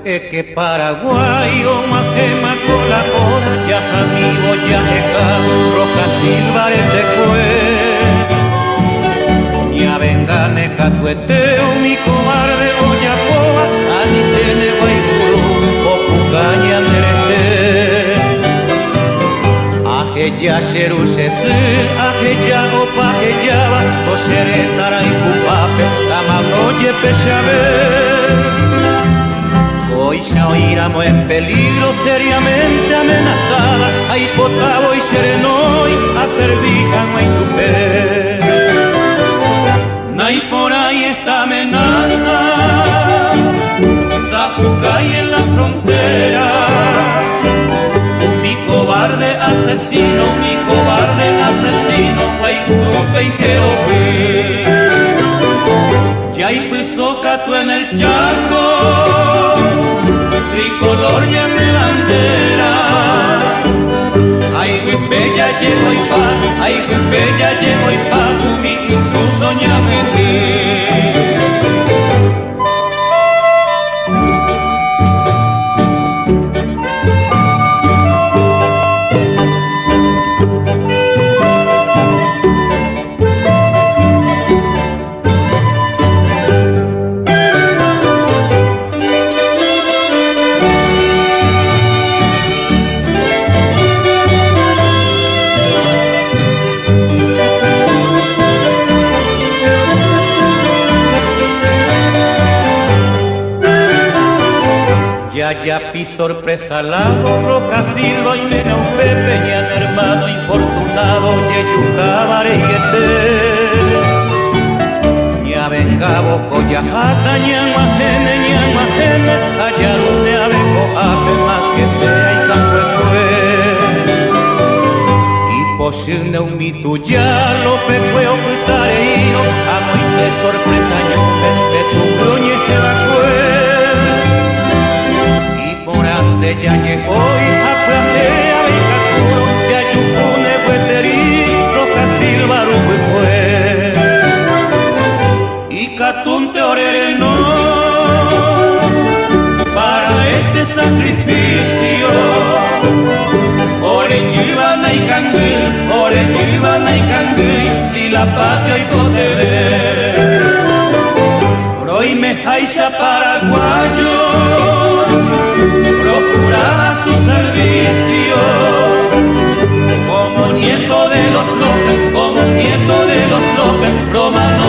que paraguayo majema colabora ya amigo ya eka roja silbarete cue ya vengane catueteo mi cobarde oyapoa anisene guaipuro o cucaña nerete aje ya xerusese aje ya opa ellaba o xeretara y cupape tamanoye pexabe. Hoy ya oíramos en peligro seriamente amenazada, hay potabo y serenoy, a servija no hay super. No hay por ahí esta amenaza, Zapucay en la frontera. Mi cobarde asesino, guaycurupe y querope. Ya hay pisocato en el charco, tricolor y en bandera. Ay, bella llego y pan, ay, bella llego y pan, mi incluso ñamete. Ya pi sorpresa lago, roja silva y mena un pepe, ñan hermano infortunado, yeyuca bareyete. Ña venga boco ya jata, ñan majene, allá donde abejo ave más que sea y campo fue. Y poshune un mito ya lo pecueo putareiro, amo y de sorpresa ñope, de tu gruñe que la cue. De ya llegó y aplantea Beicacuro, ya yupune hueterí, roja silva rupe fue. Y catunte orereno para este sacrificio. Orellibana y canguil, si la patria y coteler. Hoy me jaiza paraguayo, procuraba su servicio como nieto de los López, Romano